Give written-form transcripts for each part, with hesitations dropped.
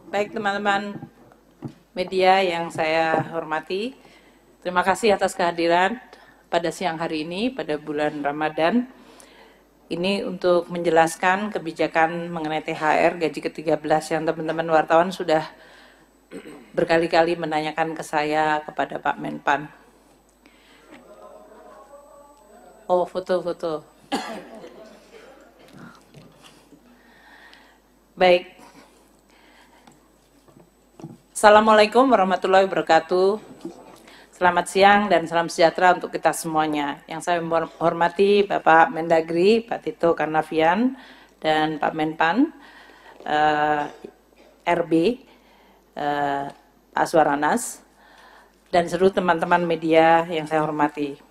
Baik teman-teman media yang saya hormati, terima kasih atas kehadiran pada siang hari ini pada bulan Ramadan. Ini untuk menjelaskan kebijakan mengenai THR gaji ke-13 yang teman-teman wartawan sudah berkali-kali menanyakan ke saya kepada Pak Menpan. Oh, foto-foto. Baik. Assalamualaikum warahmatullahi wabarakatuh. Selamat siang dan salam sejahtera untuk kita semuanya. Yang saya hormati Bapak Mendagri, Pak Tito Karnavian, dan Pak Menpan, RB, Pak Aswaranas, dan seluruh teman-teman media yang saya hormati.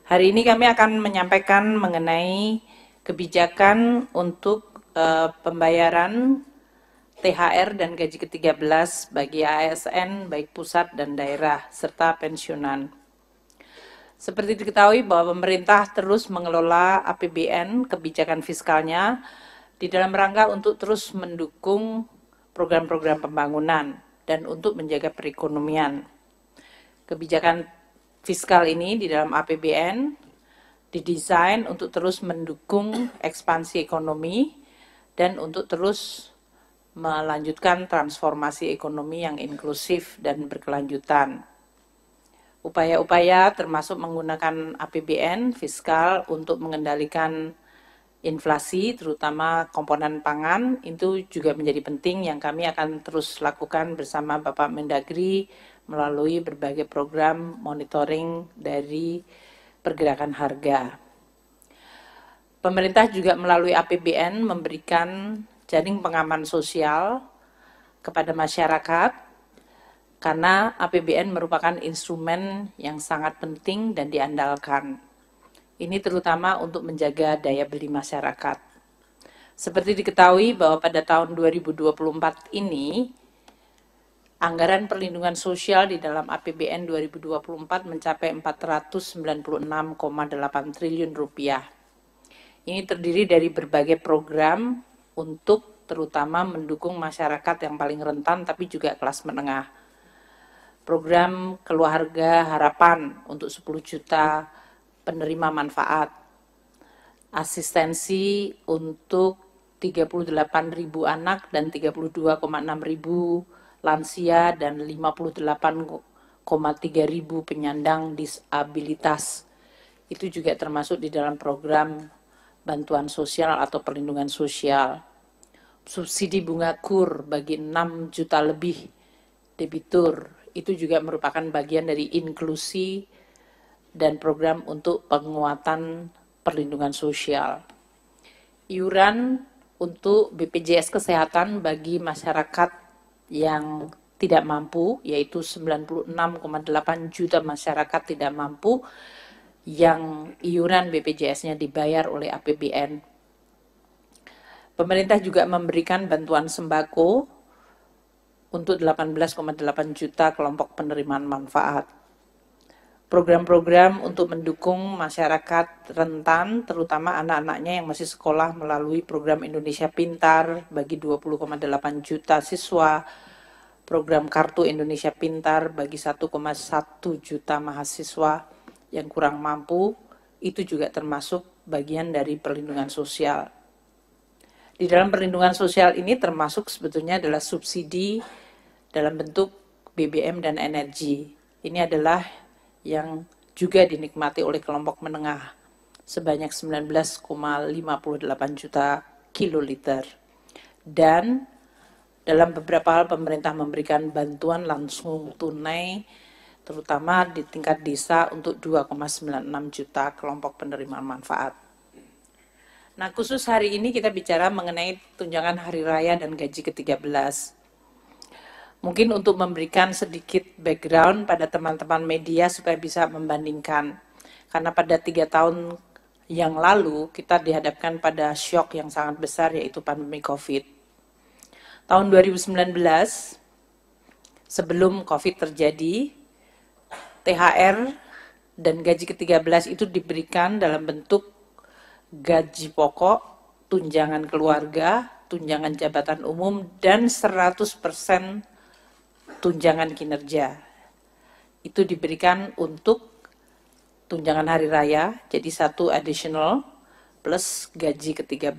Hari ini kami akan menyampaikan mengenai kebijakan untuk pembayaran THR dan gaji ke-13 bagi ASN baik pusat dan daerah serta pensiunan. Seperti diketahui bahwa pemerintah terus mengelola APBN kebijakan fiskalnya di dalam rangka untuk terus mendukung program-program pembangunan dan untuk menjaga perekonomian. Kebijakan fiskal ini di dalam APBN didesain untuk terus mendukung ekspansi ekonomi dan untuk terus melanjutkan transformasi ekonomi yang inklusif dan berkelanjutan. Upaya-upaya termasuk menggunakan APBN fiskal untuk mengendalikan inflasi, terutama komponen pangan, itu juga menjadi penting yang kami akan terus lakukan bersama Bapak Mendagri melalui berbagai program monitoring dari pergerakan harga. Pemerintah juga melalui APBN memberikan jaring pengaman sosial kepada masyarakat karena APBN merupakan instrumen yang sangat penting dan diandalkan. Ini terutama untuk menjaga daya beli masyarakat. Seperti diketahui bahwa pada tahun 2024 ini anggaran perlindungan sosial di dalam APBN 2024 mencapai 496,8 triliun rupiah. Ini terdiri dari berbagai program untuk terutama mendukung masyarakat yang paling rentan tapi juga kelas menengah. Program Keluarga Harapan untuk 10 juta penerima manfaat. Asistensi untuk 38.000 anak dan 32,6 ribu lansia dan 58,3 ribu penyandang disabilitas. Itu juga termasuk di dalam program bantuan sosial atau perlindungan sosial. Subsidi bunga kur bagi 6 juta lebih debitur, itu juga merupakan bagian dari inklusi dan program untuk penguatan perlindungan sosial. Iuran untuk BPJS Kesehatan bagi masyarakat yang tidak mampu, yaitu 96,8 juta masyarakat tidak mampu, yang iuran BPJS-nya dibayar oleh APBN. Pemerintah juga memberikan bantuan sembako untuk 18,8 juta kelompok penerimaan manfaat. Program-program untuk mendukung masyarakat rentan, terutama anak-anaknya yang masih sekolah melalui program Indonesia Pintar bagi 20,8 juta siswa, program Kartu Indonesia Pintar bagi 1,1 juta mahasiswa yang kurang mampu, itu juga termasuk bagian dari perlindungan sosial. Di dalam perlindungan sosial ini termasuk sebetulnya adalah subsidi dalam bentuk BBM dan energi. Ini adalah yang juga dinikmati oleh kelompok menengah sebanyak 19,58 juta kiloliter. Dan dalam beberapa hal pemerintah memberikan bantuan langsung tunai terutama di tingkat desa untuk 2,96 juta kelompok penerima manfaat. Nah, khusus hari ini kita bicara mengenai tunjangan hari raya dan gaji ke-13. Mungkin untuk memberikan sedikit background pada teman-teman media supaya bisa membandingkan. Karena pada 3 tahun yang lalu kita dihadapkan pada syok yang sangat besar yaitu pandemi COVID. Tahun 2019, sebelum COVID terjadi, THR dan gaji ke-13 itu diberikan dalam bentuk gaji pokok, tunjangan keluarga, tunjangan jabatan umum, dan 100% tunjangan kinerja. Itu diberikan untuk tunjangan hari raya, jadi 1 additional plus gaji ke-13.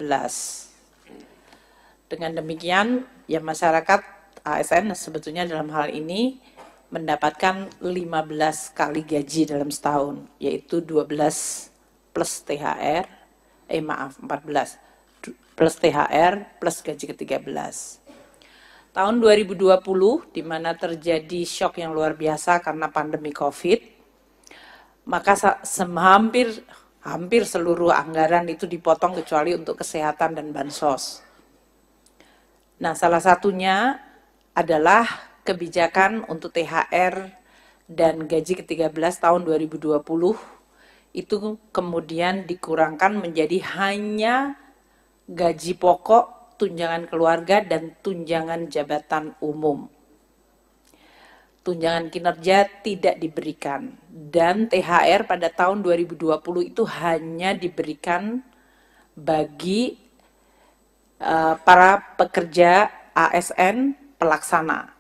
Dengan demikian, ya masyarakat ASN sebetulnya dalam hal ini mendapatkan 15 kali gaji dalam setahun, yaitu 12 plus THR, 14 plus THR plus gaji ke-13. Tahun 2020, di mana terjadi shock yang luar biasa karena pandemi COVID, maka hampir seluruh anggaran itu dipotong kecuali untuk kesehatan dan bansos. Nah, salah satunya adalah kebijakan untuk THR dan gaji ke-13 tahun 2020 itu kemudian dikurangkan menjadi hanya gaji pokok, tunjangan keluarga, dan tunjangan jabatan umum. Tunjangan kinerja tidak diberikan, dan THR pada tahun 2020 itu hanya diberikan bagi para pekerja ASN pelaksana.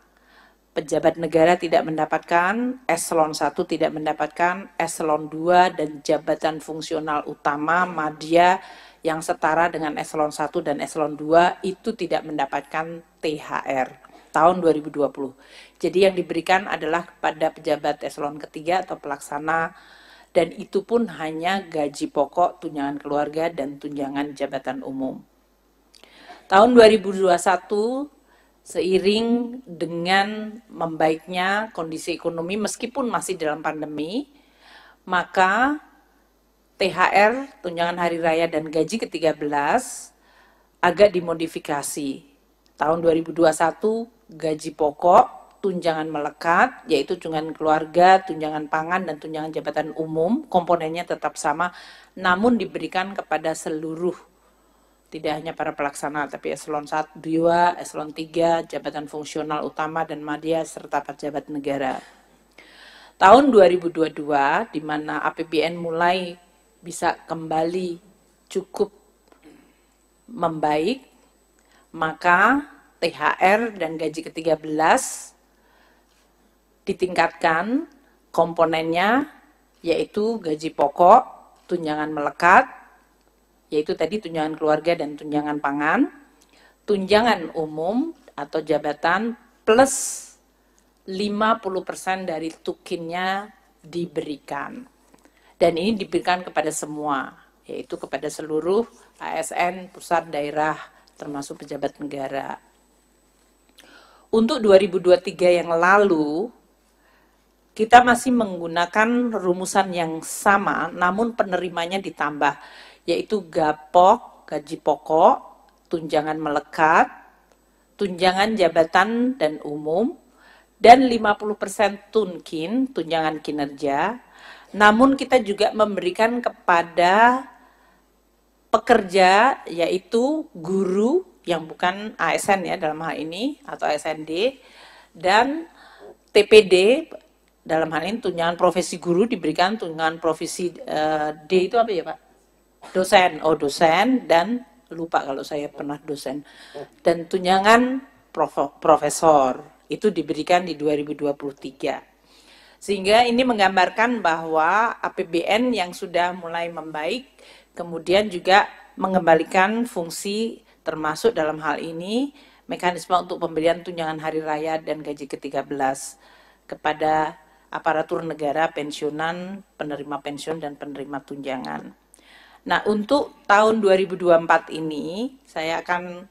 Pejabat negara tidak mendapatkan, eselon 1 tidak mendapatkan, eselon 2 dan jabatan fungsional utama madya yang setara dengan eselon 1 dan eselon 2 itu tidak mendapatkan THR tahun 2020. Jadi yang diberikan adalah kepada pejabat eselon ketiga atau pelaksana, dan itu pun hanya gaji pokok, tunjangan keluarga, dan tunjangan jabatan umum. Tahun 2021, seiring dengan membaiknya kondisi ekonomi meskipun masih dalam pandemi, maka THR, tunjangan hari raya, dan gaji ke-13 agak dimodifikasi. Tahun 2021, gaji pokok, tunjangan melekat, yaitu tunjangan keluarga, tunjangan pangan, dan tunjangan jabatan umum, komponennya tetap sama, namun diberikan kepada seluruh, tidak hanya para pelaksana, tapi eselon 1, 2, eselon 3, jabatan fungsional utama dan madya, serta pejabat negara. Tahun 2022, di mana APBN mulai bisa kembali cukup membaik, maka THR dan gaji ke-13 ditingkatkan komponennya, yaitu gaji pokok, tunjangan melekat, yaitu tadi tunjangan keluarga dan tunjangan pangan, tunjangan umum atau jabatan plus 50% dari tukinnya diberikan. Dan ini diberikan kepada semua, yaitu kepada seluruh ASN, pusat, daerah, termasuk pejabat negara. Untuk 2023 yang lalu, kita masih menggunakan rumusan yang sama, namun penerimanya ditambah, yaitu GAPOK, gaji pokok, tunjangan melekat, tunjangan jabatan dan umum, dan 50% tunkin, tunjangan kinerja. Namun kita juga memberikan kepada pekerja, yaitu guru yang bukan ASN ya dalam hal ini, atau ASND, dan TPD, dalam hal ini tunjangan profesi guru diberikan, tunjangan profesi D itu apa ya Pak? Dosen, dosen, dan lupa kalau saya pernah dosen, dan tunjangan profesor itu diberikan di 2023. Sehingga ini menggambarkan bahwa APBN yang sudah mulai membaik, kemudian juga mengembalikan fungsi, termasuk dalam hal ini mekanisme untuk pemberian tunjangan hari raya dan gaji ke-13 kepada aparatur negara, pensiunan, penerima pensiun, dan penerima tunjangan. Nah, untuk tahun 2024 ini, saya akan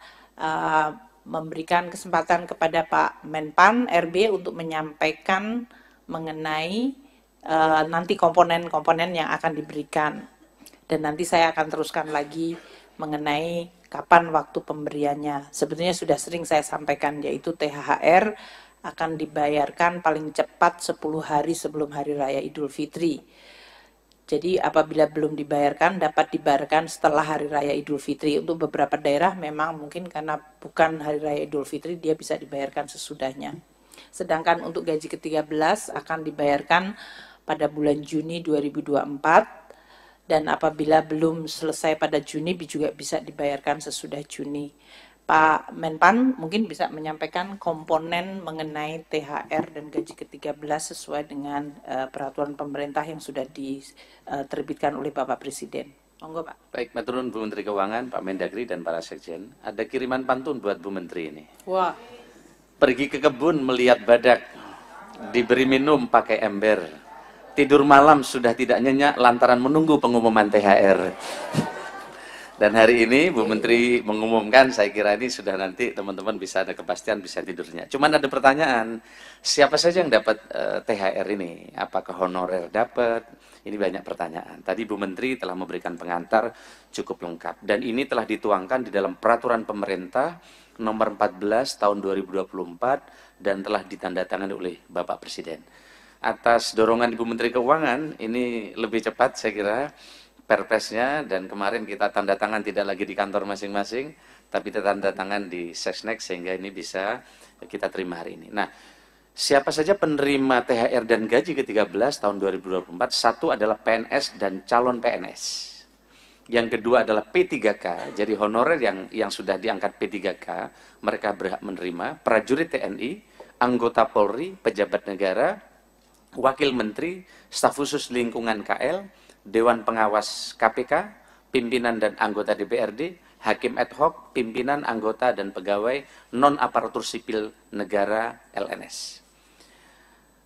memberikan kesempatan kepada Pak Menpan RB untuk menyampaikan mengenai nanti komponen-komponen yang akan diberikan. Dan nanti saya akan teruskan lagi mengenai kapan waktu pemberiannya. Sebetulnya sudah sering saya sampaikan, yaitu THR akan dibayarkan paling cepat 10 hari sebelum Hari Raya Idul Fitri. Jadi apabila belum dibayarkan, dapat dibayarkan setelah Hari Raya Idul Fitri. Untuk beberapa daerah memang mungkin karena bukan Hari Raya Idul Fitri, dia bisa dibayarkan sesudahnya. Sedangkan untuk gaji ke-13 akan dibayarkan pada bulan Juni 2024, dan apabila belum selesai pada Juni juga bisa dibayarkan sesudah Juni. Pak Menpan mungkin bisa menyampaikan komponen mengenai THR dan gaji ke-13 sesuai dengan peraturan pemerintah yang sudah diterbitkan oleh Bapak Presiden. Monggo Pak. Baik, maturun Bu Menteri Keuangan, Pak Mendagri, dan para sekjen. Ada kiriman pantun buat Bu Menteri ini. Wah. Pergi ke kebun melihat badak, diberi minum pakai ember. Tidur malam sudah tidak nyenyak lantaran menunggu pengumuman THR. Dan hari ini Bu Menteri mengumumkan, saya kira ini sudah nanti teman-teman bisa ada kepastian, bisa tidurnya. Cuman ada pertanyaan, siapa saja yang dapat THR ini? Apakah honorer dapat? Ini banyak pertanyaan. Tadi Bu Menteri telah memberikan pengantar cukup lengkap. Dan ini telah dituangkan di dalam peraturan pemerintah nomor 14 tahun 2024 dan telah ditandatangani oleh Bapak Presiden. Atas dorongan Ibu Menteri Keuangan, ini lebih cepat saya kira perpresnya, dan kemarin kita tanda tangan tidak lagi di kantor masing-masing, tapi kita tanda tangan di Sesnek sehingga ini bisa kita terima hari ini. Nah, siapa saja penerima THR dan gaji ke-13 tahun 2024? Satu adalah PNS dan calon PNS. Yang kedua adalah P3K, jadi honorer yang sudah diangkat P3K, mereka berhak menerima, prajurit TNI, anggota Polri, pejabat negara, wakil menteri, staf khusus lingkungan KL, Dewan Pengawas KPK, pimpinan dan anggota DPRD, hakim ad hoc, pimpinan, anggota, dan pegawai non-aparatur sipil negara LNS.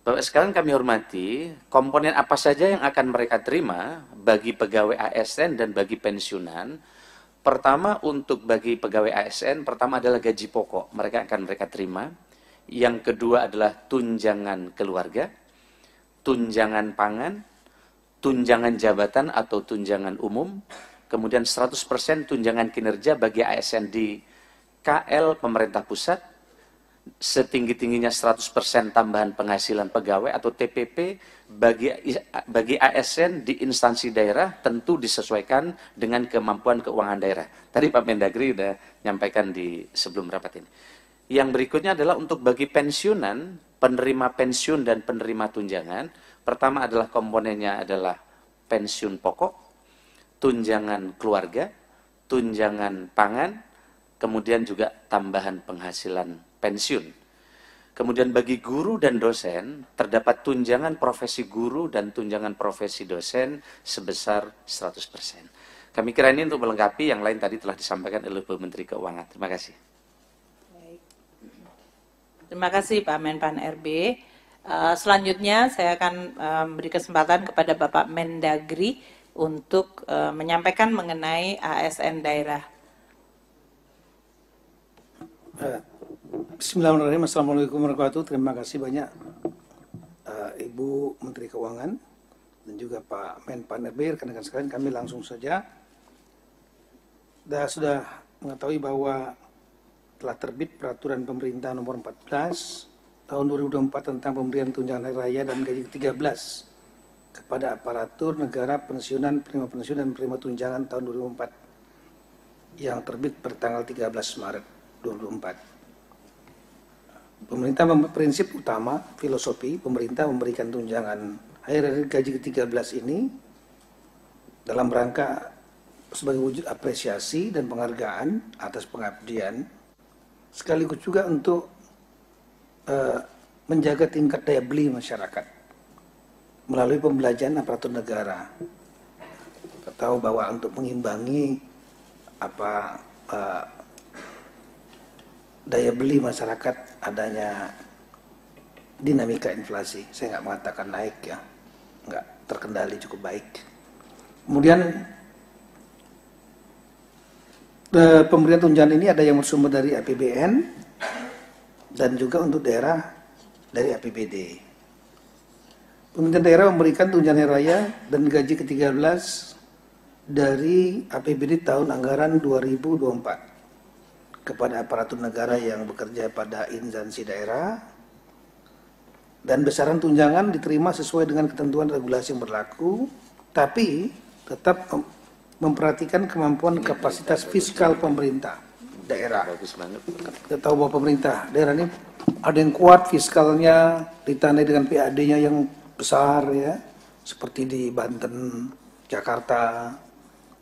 Bapak sekalian kami hormati, komponen apa saja yang akan mereka terima bagi pegawai ASN dan bagi pensiunan. Pertama, untuk bagi pegawai ASN, pertama adalah gaji pokok, mereka terima. Yang kedua adalah tunjangan keluarga, tunjangan pangan, tunjangan jabatan atau tunjangan umum, kemudian 100% tunjangan kinerja bagi ASN di KL pemerintah pusat, setinggi-tingginya 100% tambahan penghasilan pegawai atau TPP bagi ASN di instansi daerah, tentu disesuaikan dengan kemampuan keuangan daerah. Tadi Pak Mendagri sudah nyampaikan di sebelum rapat ini. Yang berikutnya adalah untuk bagi pensiunan, penerima pensiun dan penerima tunjangan. Pertama adalah komponennya adalah pensiun pokok, tunjangan keluarga, tunjangan pangan, kemudian juga tambahan penghasilan pensiun. Kemudian bagi guru dan dosen, terdapat tunjangan profesi guru dan tunjangan profesi dosen sebesar 100%. Kami kira ini untuk melengkapi, yang lain tadi telah disampaikan oleh Bu Menteri Keuangan. Terima kasih. Terima kasih Pak Menpan RB. Selanjutnya saya akan beri kesempatan kepada Bapak Mendagri untuk menyampaikan mengenai ASN daerah. Bismillahirrahmanirrahim. Assalamualaikum warahmatullahi wabarakatuh. Terima kasih banyak Ibu Menteri Keuangan dan juga Pak Menpan RB. Rekan-rekan sekalian, kami langsung saja. Sudah mengetahui bahwa telah terbit peraturan pemerintah nomor 14 tahun 2024 tentang pemberian tunjangan hari raya dan gaji ke-13 kepada aparatur negara, pensiunan, penerima pensiunan, dan penerima tunjangan tahun 2024 yang terbit pada tanggal 13 Maret 2024. Pemerintah prinsip utama, filosofi pemerintah memberikan tunjangan hari raya gaji ke-13 ini dalam rangka sebagai wujud apresiasi dan penghargaan atas pengabdian, sekaligus juga untuk menjaga tingkat daya beli masyarakat melalui pembelajaran aparatur negara. Kita tahu bahwa untuk mengimbangi daya beli masyarakat adanya dinamika inflasi, saya nggak mengatakan naik ya, nggak terkendali cukup baik. Kemudian pemberian tunjangan ini ada yang bersumber dari APBN dan juga untuk daerah dari APBD. Pemerintah daerah memberikan tunjangan hari raya dan gaji ke-13 dari APBD tahun anggaran 2024 kepada aparatur negara yang bekerja pada instansi daerah, dan besaran tunjangan diterima sesuai dengan ketentuan regulasi yang berlaku, tapi tetap memperhatikan kemampuan kapasitas fiskal pemerintah daerah. Bagus banget. Kita tahu bahwa pemerintah daerah ini ada yang kuat fiskalnya, ditandai dengan PAD-nya yang besar ya, seperti di Banten, Jakarta.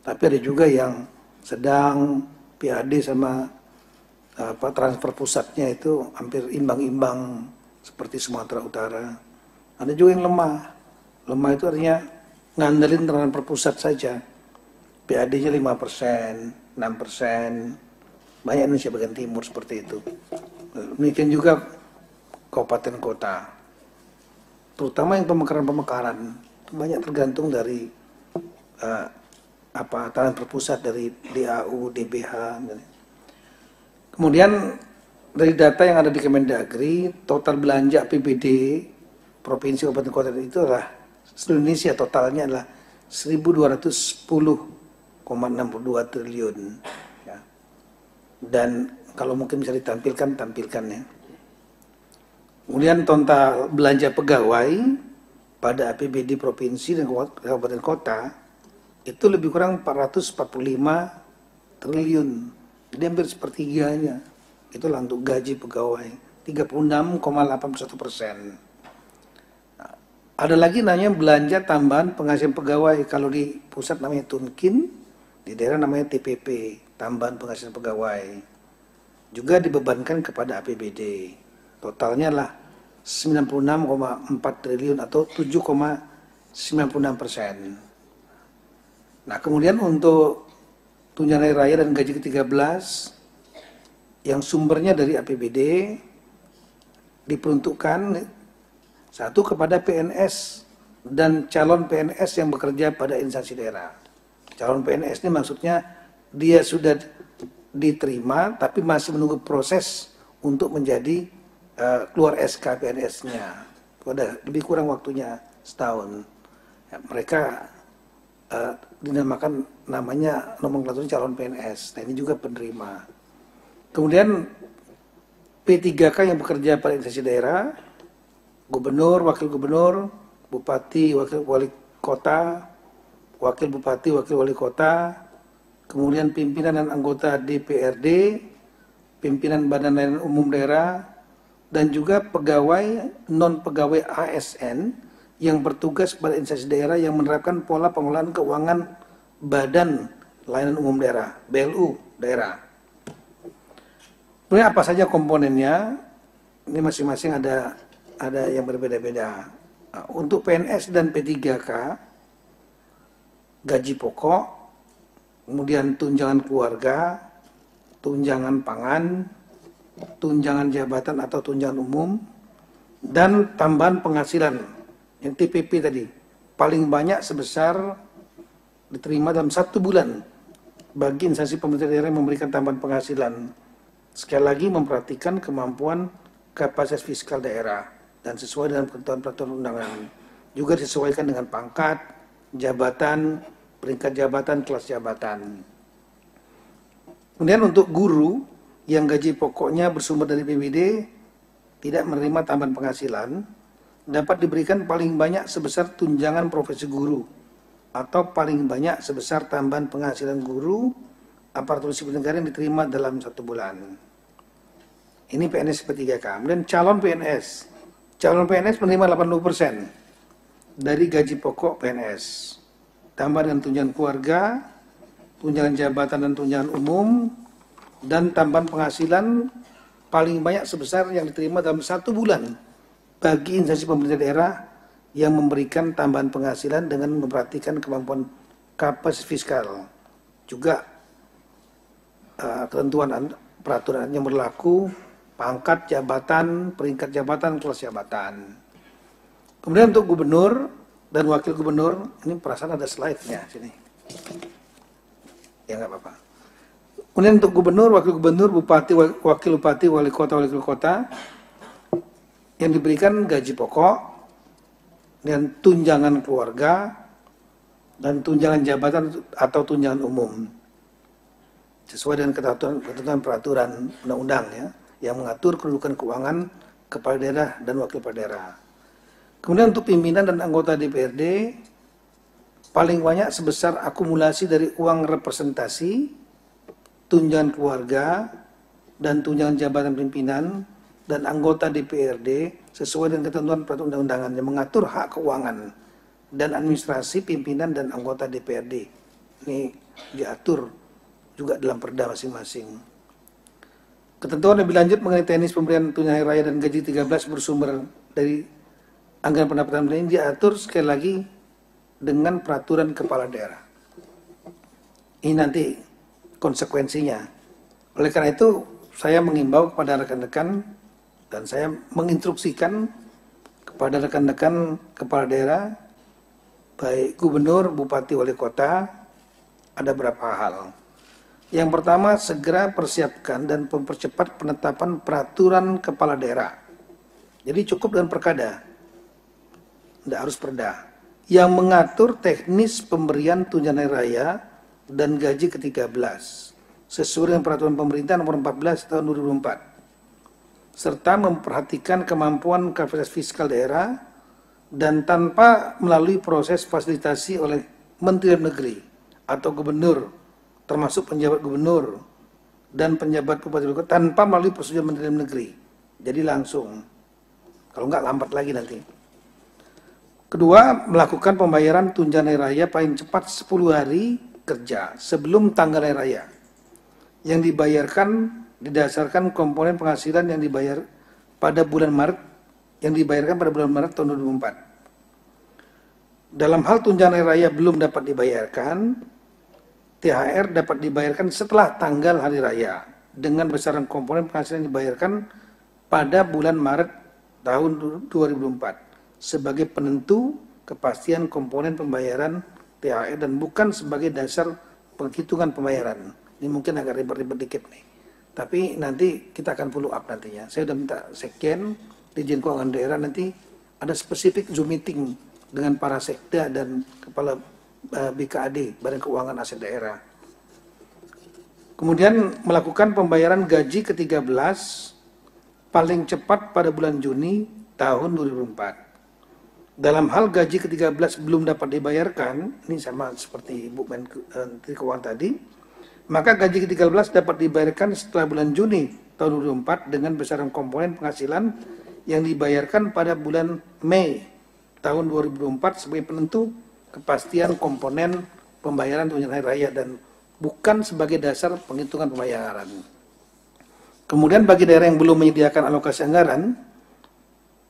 Tapi ada juga yang sedang PAD sama transfer pusatnya itu hampir imbang-imbang seperti Sumatera Utara. Ada juga yang lemah. Lemah itu artinya ngandelin transfer pusat saja. PAD-nya 5%, 6%. Banyak Indonesia bagian timur seperti itu. Demikian juga kabupaten kota. Terutama yang pemekaran-pemekaran banyak tergantung dari transfer pusat dari DAU, DBH. Kemudian dari data yang ada di Kemendagri, total belanja APBD provinsi kabupaten kota itu adalah seluruh Indonesia totalnya adalah 1.210,62 triliun. Ya. Dan kalau mungkin bisa ditampilkan, tampilkan ya. Kemudian total belanja pegawai pada APBD provinsi dan kabupaten kota itu lebih kurang 445 triliun. Jadi hampir sepertiganya. Itulah untuk gaji pegawai, 36,81%. Nah, ada lagi namanya belanja tambahan penghasilan pegawai. Kalau di pusat namanya Tunkin, di daerah namanya TPP, tambahan penghasilan pegawai. Juga dibebankan kepada APBD. Totalnya lah 96,4 triliun atau 7,96%. Nah, kemudian untuk tunjangan hari raya dan gaji ke-13 yang sumbernya dari APBD diperuntukkan satu kepada PNS dan calon PNS yang bekerja pada instansi daerah. Calon PNS ini maksudnya dia sudah diterima tapi masih menunggu proses untuk menjadi keluar SK PNS-nya. Udah lebih kurang waktunya setahun. Ya, mereka dinamakan namanya nomenklatur calon PNS. Nah, ini juga penerima. Kemudian P3K yang bekerja pada instansi daerah, gubernur, wakil gubernur, bupati, wakil wali kota, wakil bupati, wakil wali kota, kemudian pimpinan dan anggota DPRD, pimpinan badan layanan umum daerah, dan juga pegawai non-pegawai ASN yang bertugas pada instansi daerah yang menerapkan pola pengelolaan keuangan badan layanan umum daerah, BLU daerah. Kemudian apa saja komponennya? Ini masing-masing ada yang berbeda-beda. Nah, untuk PNS dan P3K, gaji pokok, kemudian tunjangan keluarga, tunjangan pangan, tunjangan jabatan atau tunjangan umum, dan tambahan penghasilan yang TPP tadi paling banyak sebesar diterima dalam 1 bulan bagi instansi pemerintah daerah yang memberikan tambahan penghasilan. Sekali lagi memperhatikan kemampuan kapasitas fiskal daerah dan sesuai dengan peraturan undangan. Juga disesuaikan dengan pangkat, jabatan, peringkat jabatan, kelas jabatan. Kemudian untuk guru yang gaji pokoknya bersumber dari APBD tidak menerima tambahan penghasilan, dapat diberikan paling banyak sebesar tunjangan profesi guru atau paling banyak sebesar tambahan penghasilan guru aparatur sipil negara yang diterima dalam 1 bulan. Ini PNS P3K. Kemudian calon PNS. Calon PNS menerima 80% dari gaji pokok PNS. Tambah dengan tunjangan keluarga, tunjangan jabatan dan tunjangan umum, dan tambahan penghasilan paling banyak sebesar yang diterima dalam 1 bulan bagi instansi pemerintah daerah yang memberikan tambahan penghasilan dengan memperhatikan kemampuan kapasitas fiskal. Juga ketentuan peraturan yang berlaku, pangkat jabatan, peringkat jabatan, kelas jabatan. Kemudian untuk gubernur dan wakil gubernur, ini perasaan ada slide-nya sini. Ya nggak apa-apa. Kemudian untuk gubernur, wakil gubernur, bupati, wakil bupati, wali kota yang diberikan gaji pokok dan tunjangan keluarga dan tunjangan jabatan atau tunjangan umum sesuai dengan ketentuan peraturan undang-undang ya, yang mengatur kedudukan keuangan kepala daerah dan wakil kepala daerah. Kemudian untuk pimpinan dan anggota DPRD paling banyak sebesar akumulasi dari uang representasi, tunjangan keluarga, dan tunjangan jabatan pimpinan dan anggota DPRD sesuai dengan ketentuan peraturan undang-undangan yang mengatur hak keuangan dan administrasi pimpinan dan anggota DPRD. Ini diatur juga dalam perda masing-masing. Ketentuan lebih lanjut mengenai teknis pemberian tunjangan hari raya dan gaji 13 bersumber dari anggaran pendapatan ini diatur sekali lagi dengan peraturan kepala daerah. Ini nanti konsekuensinya. Oleh karena itu, saya mengimbau kepada rekan-rekan dan saya menginstruksikan kepada rekan-rekan kepala daerah, baik gubernur, bupati, wali kota, ada beberapa hal. Yang pertama, segera persiapkan dan mempercepat penetapan peraturan kepala daerah. Jadi cukup dengan perkada, tidak harus perda, yang mengatur teknis pemberian tunjangan hari raya dan gaji ke-13 sesuai dengan peraturan pemerintah nomor 14 tahun 2004, serta memperhatikan kemampuan kapasitas fiskal daerah dan tanpa melalui proses fasilitasi oleh Menteri Dalam Negeri atau gubernur, termasuk penjabat gubernur dan penjabat bupati wali kota, tanpa melalui persetujuan Menteri Dalam Negeri. Jadi langsung, kalau enggak lambat lagi nanti. Kedua, melakukan pembayaran tunjangan hari raya paling cepat 10 hari kerja sebelum tanggal hari raya, yang dibayarkan didasarkan komponen penghasilan yang dibayar pada bulan Maret, yang dibayarkan pada bulan Maret tahun 2004. Dalam hal tunjangan hari raya belum dapat dibayarkan, THR dapat dibayarkan setelah tanggal hari raya dengan besaran komponen penghasilan yang dibayarkan pada bulan Maret tahun 2004 sebagai penentu kepastian komponen pembayaran THR dan bukan sebagai dasar penghitungan pembayaran. Ini mungkin agak ribet-ribet dikit nih, tapi nanti kita akan follow up nantinya. Saya sudah minta sekjen Dirjen Keuangan Daerah, nanti ada spesifik Zoom meeting dengan para sekda dan kepala BKAD, Badan Keuangan Aset Daerah. Kemudian melakukan pembayaran gaji ke-13 paling cepat pada bulan Juni tahun 2004. Dalam hal gaji ke-13 belum dapat dibayarkan, ini sama seperti Bu Menteri Keuangan tadi, maka gaji ke-13 dapat dibayarkan setelah bulan Juni tahun 2004 dengan besaran komponen penghasilan yang dibayarkan pada bulan Mei tahun 2024 sebagai penentu kepastian komponen pembayaran tunjangan hari raya dan bukan sebagai dasar penghitungan pembayaran. Kemudian bagi daerah yang belum menyediakan alokasi anggaran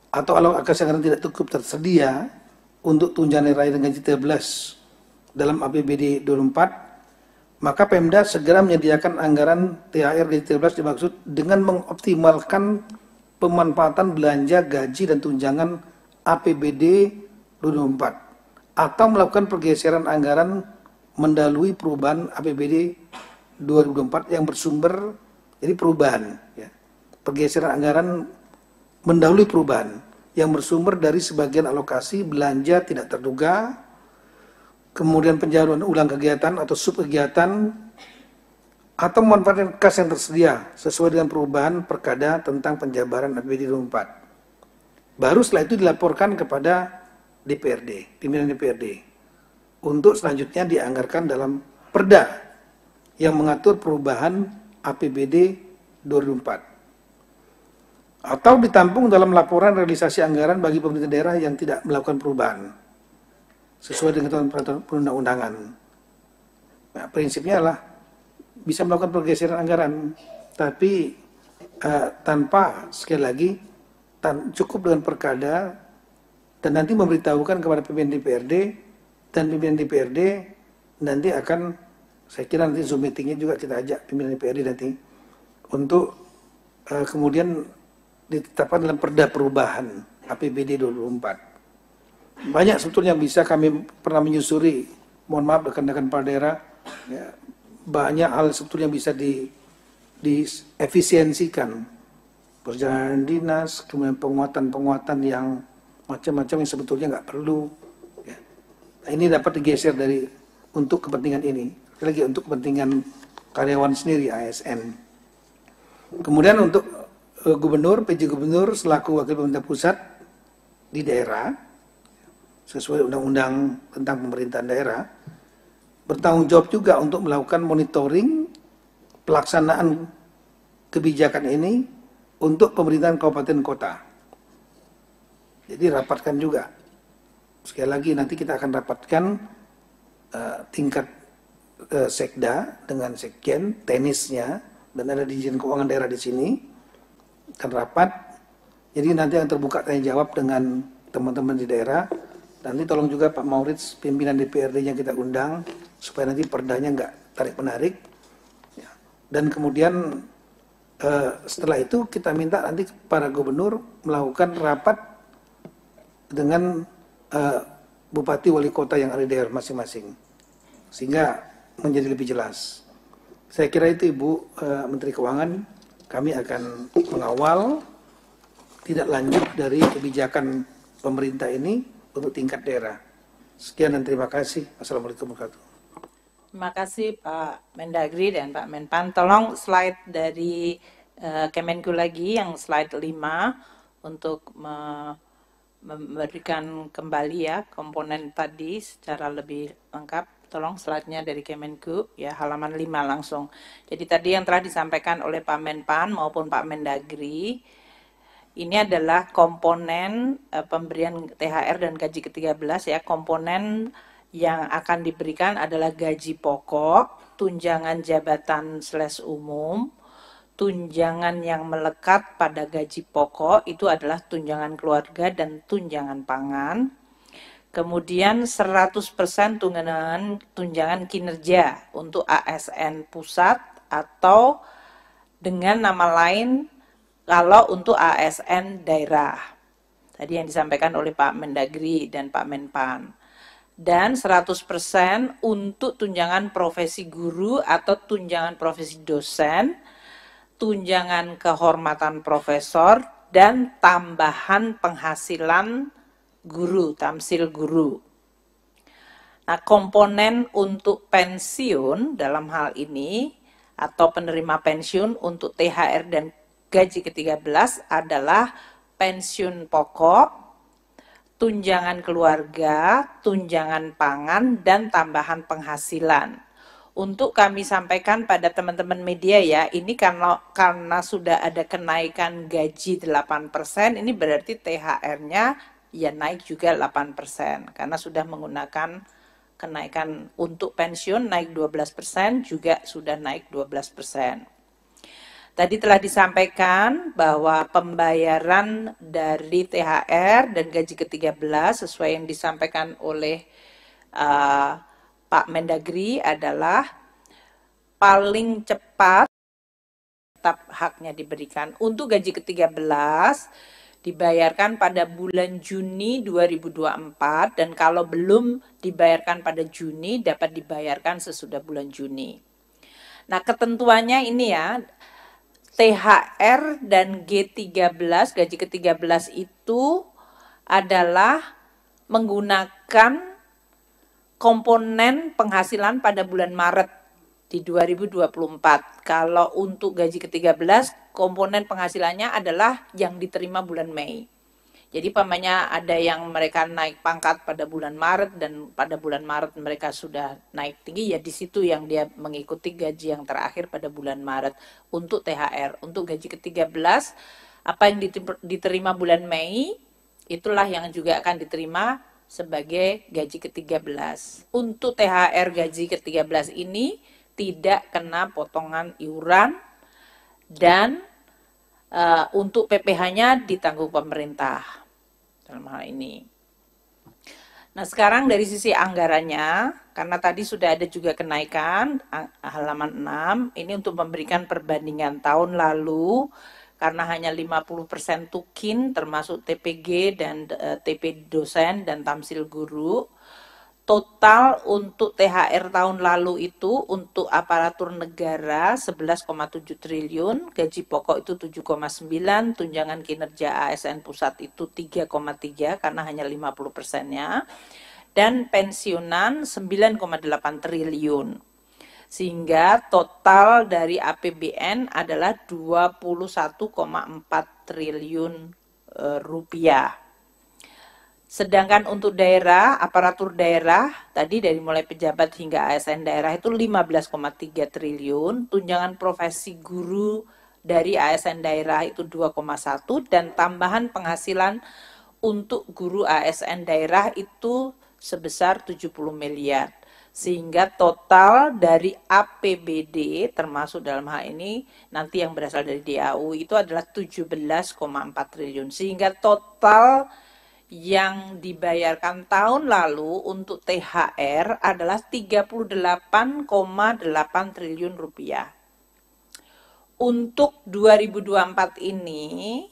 atau alokasi anggaran tidak cukup tersedia untuk tunjangan hari raya dan gaji 13 dalam APBD 2024, maka Pemda segera menyediakan anggaran THR gaji 13 dimaksud dengan mengoptimalkan pemanfaatan belanja gaji dan tunjangan APBD 2024 atau melakukan pergeseran anggaran mendahului perubahan APBD 2024 yang bersumber, jadi perubahan, ya, pergeseran anggaran mendahului perubahan yang bersumber dari sebagian alokasi belanja tidak terduga, kemudian penjaluran ulang kegiatan atau subkegiatan, atau memanfaatkan kas yang tersedia sesuai dengan perubahan perkada tentang penjabaran APBD 2024. Baru setelah itu dilaporkan kepada DPRD, pimpinan DPRD, untuk selanjutnya dianggarkan dalam perda yang mengatur perubahan APBD 2004, atau ditampung dalam laporan realisasi anggaran bagi pemerintah daerah yang tidak melakukan perubahan sesuai dengan peraturan perundang-undangan. Nah, prinsipnya adalah bisa melakukan pergeseran anggaran, tapi tanpa, sekali lagi, cukup dengan perkada, dan nanti memberitahukan kepada pimpinan DPRD, dan pimpinan DPRD nanti akan, saya kira nanti Zoom meetingnya juga kita ajak pimpinan DPRD nanti untuk kemudian ditetapkan dalam perda perubahan APBD 2024. Banyak sebetulnya yang bisa kami pernah menyusuri, mohon maaf rekan-rekan kepala daerah, ya, banyak hal sebetulnya bisa diefisiensikan, perjalanan dinas, kemudian penguatan-penguatan yang macam-macam yang sebetulnya nggak perlu. Ya. Nah, ini dapat digeser dari untuk kepentingan ini, lagi untuk kepentingan karyawan sendiri ASN. Kemudian untuk gubernur, PJ gubernur selaku wakil pemerintah pusat di daerah sesuai undang-undang tentang pemerintahan daerah bertanggung jawab juga untuk melakukan monitoring pelaksanaan kebijakan ini untuk pemerintahan kabupaten kota. Jadi rapatkan juga. Sekali lagi nanti kita akan rapatkan tingkat sekda dengan sekjen, teknisnya, dan ada Dirjen Keuangan Daerah di sini dan rapat. Jadi nanti yang terbuka tanya jawab dengan teman-teman di daerah. Nanti tolong juga Pak Maurits, pimpinan DPRD-nya kita undang supaya nanti perdanya nggak tarik-menarik. Ya. Dan kemudian setelah itu kita minta nanti para gubernur melakukan rapat dengan bupati wali kota yang ada di daerah masing-masing, sehingga menjadi lebih jelas. Saya kira itu Ibu Menteri Keuangan, kami akan mengawal tidak lanjut dari kebijakan pemerintah ini untuk tingkat daerah. Sekian dan terima kasih. Assalamualaikum warahmatullahi wabarakatuh. Terima kasih Pak Mendagri dan Pak Menpan. Tolong slide dari Kemenku lagi yang slide 5 untuk memberikan kembali ya komponen tadi secara lebih lengkap. Tolong slide-nya dari Kemenku ya, halaman 5 langsung. Jadi tadi yang telah disampaikan oleh Pak Menpan maupun Pak Mendagri, ini adalah komponen pemberian THR dan gaji ke-13 ya. Komponen yang akan diberikan adalah gaji pokok, tunjangan jabatan /umum, tunjangan yang melekat pada gaji pokok itu adalah tunjangan keluarga dan tunjangan pangan. Kemudian 100% tunjangan kinerja untuk ASN pusat atau dengan nama lain kalau untuk ASN daerah. Tadi yang disampaikan oleh Pak Mendagri dan Pak Menpan. Dan 100% untuk tunjangan profesi guru atau tunjangan profesi dosen, tunjangan kehormatan profesor, dan tambahan penghasilan guru, tamsil guru. Nah, komponen untuk pensiun dalam hal ini atau penerima pensiun untuk THR dan gaji ke-13 adalah pensiun pokok, tunjangan keluarga, tunjangan pangan, dan tambahan penghasilan. Untuk kami sampaikan pada teman-teman media ya, ini karena sudah ada kenaikan gaji 8%, ini berarti THR-nya ya naik juga 8%, karena sudah menggunakan kenaikan untuk pensiun naik 12%, juga sudah naik 12%. Tadi telah disampaikan bahwa pembayaran dari THR dan gaji ke-13 sesuai yang disampaikan oleh Pak Mendagri adalah paling cepat tetap haknya diberikan. Untuk gaji ke-13 dibayarkan pada bulan Juni 2024 dan kalau belum dibayarkan pada Juni dapat dibayarkan sesudah bulan Juni. Nah, ketentuannya ini ya, THR dan G13, gaji ke-13 itu adalah menggunakan komponen penghasilan pada bulan Maret di 2024. Kalau untuk gaji ke-13, komponen penghasilannya adalah yang diterima bulan Mei. Jadi pamannya ada yang mereka naik pangkat pada bulan Maret dan pada bulan Maret mereka sudah naik tinggi, ya di situ yang dia mengikuti gaji yang terakhir pada bulan Maret untuk THR. Untuk gaji ke-13 apa yang diterima bulan Mei itulah yang juga akan diterima sebagai gaji ke-13. Untuk THR gaji ke-13 ini tidak kena potongan iuran dan untuk PPh-nya ditanggung pemerintah dalam hal ini. Nah, sekarang dari sisi anggarannya, karena tadi sudah ada juga kenaikan halaman 6, ini untuk memberikan perbandingan tahun lalu karena hanya 50% tukin termasuk TPG dan TP dosen dan tamsil guru. Total untuk THR tahun lalu itu untuk aparatur negara 11,7 triliun, gaji pokok itu 7,9, tunjangan kinerja ASN pusat itu 3,3 karena hanya 50%-nya, dan pensiunan 9,8 triliun. Sehingga total dari APBN adalah 21,4 triliun rupiah. Sedangkan untuk daerah, aparatur daerah, tadi dari mulai pejabat hingga ASN daerah itu 15,3 triliun, tunjangan profesi guru dari ASN daerah itu 2,1, dan tambahan penghasilan untuk guru ASN daerah itu sebesar 70 miliar. Sehingga total dari APBD termasuk dalam hal ini nanti yang berasal dari DAU itu adalah 17,4 triliun. Sehingga total yang dibayarkan tahun lalu untuk THR adalah 38,8 triliun rupiah. Untuk 2024 ini,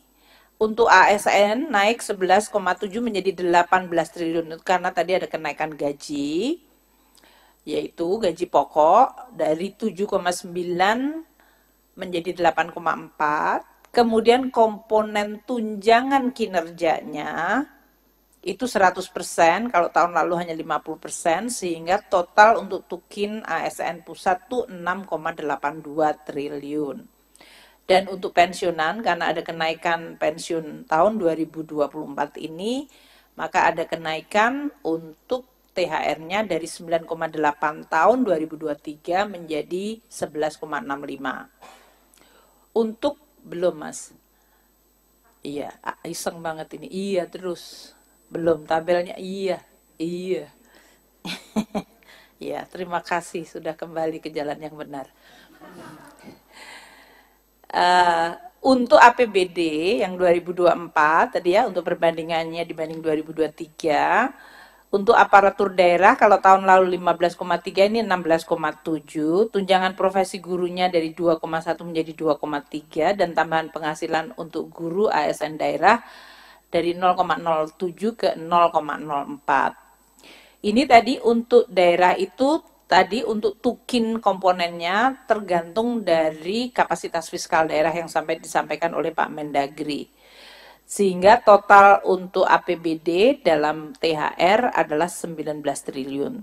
untuk ASN naik 11,7 menjadi 18 triliun karena tadi ada kenaikan gaji, yaitu gaji pokok dari 7,9 menjadi 8,4. Kemudian komponen tunjangan kinerjanya itu 100%, kalau tahun lalu hanya 50%, sehingga total untuk tukin ASN pusat itu 6,82 triliun. Dan untuk pensiunan, karena ada kenaikan pensiun tahun 2024 ini, maka ada kenaikan untuk THR-nya dari 9,8 tahun 2023 menjadi 11,65. Untuk belum Mas. Iya, iseng banget ini. Iya terus. Belum tabelnya. Iya. Iya. Ya, terima kasih sudah kembali ke jalan yang benar. Untuk APBD yang 2024 tadi ya, untuk perbandingannya dibanding 2023, untuk aparatur daerah kalau tahun lalu 15,3 ini 16,7, tunjangan profesi gurunya dari 2,1 menjadi 2,3, dan tambahan penghasilan untuk guru ASN daerah dari 0,07 ke 0,04. Ini tadi untuk daerah itu tadi untuk tukin komponennya tergantung dari kapasitas fiskal daerah yang sampai disampaikan oleh Pak Mendagri. Sehingga total untuk APBD dalam THR adalah 19 triliun.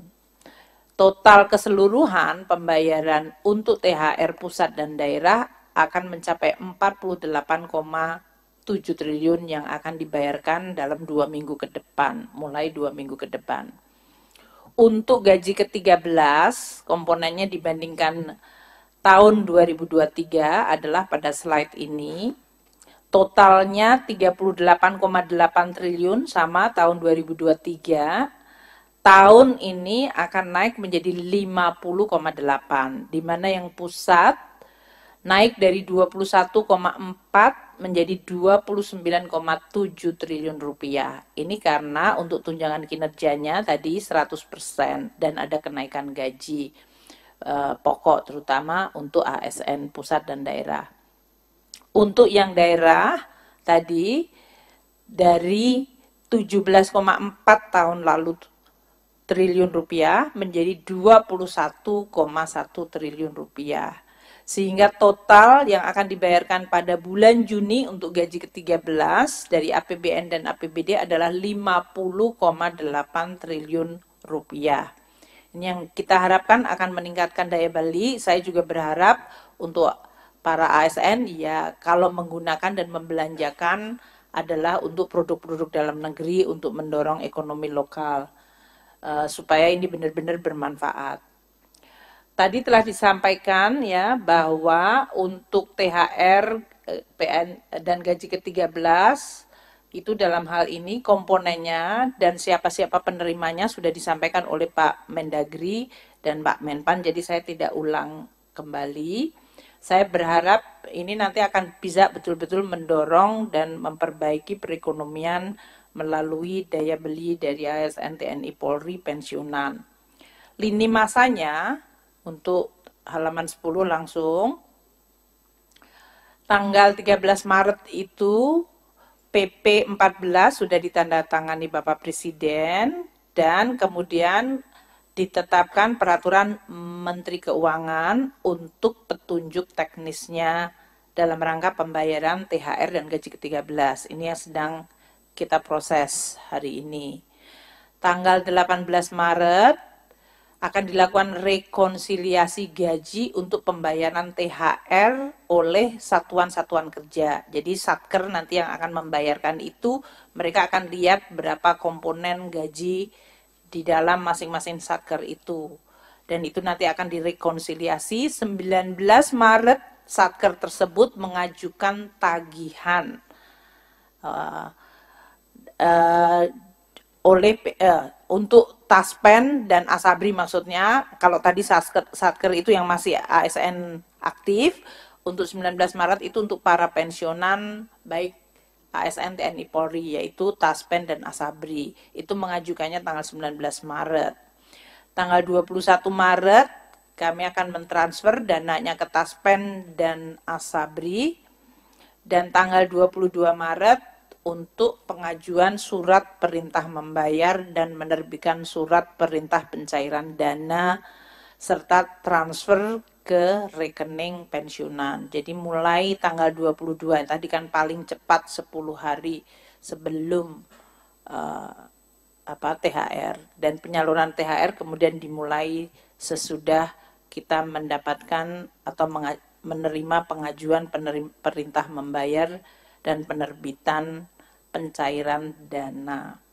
Total keseluruhan pembayaran untuk THR pusat dan daerah akan mencapai 48,7 triliun yang akan dibayarkan dalam 2 minggu ke depan, mulai 2 minggu ke depan. Untuk gaji ke-13, komponennya dibandingkan tahun 2023 adalah pada slide ini. Totalnya 38,8 triliun sama tahun 2023. Tahun ini akan naik menjadi 50,8, di mana yang pusat naik dari 21,4 menjadi 29,7 triliun rupiah. Ini karena untuk tunjangan kinerjanya tadi 100% dan ada kenaikan gaji pokok terutama untuk ASN pusat dan daerah. Untuk yang daerah tadi dari 17,4 tahun lalu triliun rupiah menjadi 21,1 triliun rupiah. Sehingga total yang akan dibayarkan pada bulan Juni untuk gaji ke-13 dari APBN dan APBD adalah 50,8 triliun rupiah. Ini yang kita harapkan akan meningkatkan daya beli. Saya juga berharap untuk para ASN ya kalau menggunakan dan membelanjakan adalah untuk produk-produk dalam negeri untuk mendorong ekonomi lokal supaya ini benar-benar bermanfaat. Tadi telah disampaikan ya bahwa untuk THR, PN dan gaji ke-13 itu dalam hal ini komponennya dan siapa-siapa penerimanya sudah disampaikan oleh Pak Mendagri dan Pak Menpan, jadi saya tidak ulang kembali. Saya berharap ini nanti akan bisa betul-betul mendorong dan memperbaiki perekonomian melalui daya beli dari ASN, TNI, Polri, pensiunan. Lini masanya untuk halaman 10 langsung. Tanggal 13 Maret itu PP 14 sudah ditandatangani Bapak Presiden dan kemudian ditetapkan peraturan Menteri Keuangan untuk petunjuk teknisnya dalam rangka pembayaran THR dan gaji ke-13. Ini yang sedang kita proses hari ini. Tanggal 18 Maret akan dilakukan rekonsiliasi gaji untuk pembayaran THR oleh satuan-satuan kerja. Jadi Satker nanti yang akan membayarkan itu, mereka akan lihat berapa komponen gaji di dalam masing-masing Satker itu. Dan itu nanti akan direkonsiliasi. 19 Maret Satker tersebut mengajukan tagihan oleh untuk Taspen dan Asabri maksudnya, kalau tadi Satker itu yang masih ASN aktif, untuk 19 Maret itu untuk para pensiunan baik ASN TNI Polri yaitu Taspen dan Asabri. Itu mengajukannya tanggal 19 Maret. Tanggal 21 Maret kami akan mentransfer dananya ke Taspen dan Asabri, dan tanggal 22 Maret untuk pengajuan surat perintah membayar dan menerbitkan surat perintah pencairan dana serta transfer ke rekening pensiunan. Jadi mulai tanggal 22, tadi kan paling cepat 10 hari sebelum THR, dan penyaluran THR kemudian dimulai sesudah kita mendapatkan atau menerima pengajuan perintah membayar dan penerbitan pencairan dana.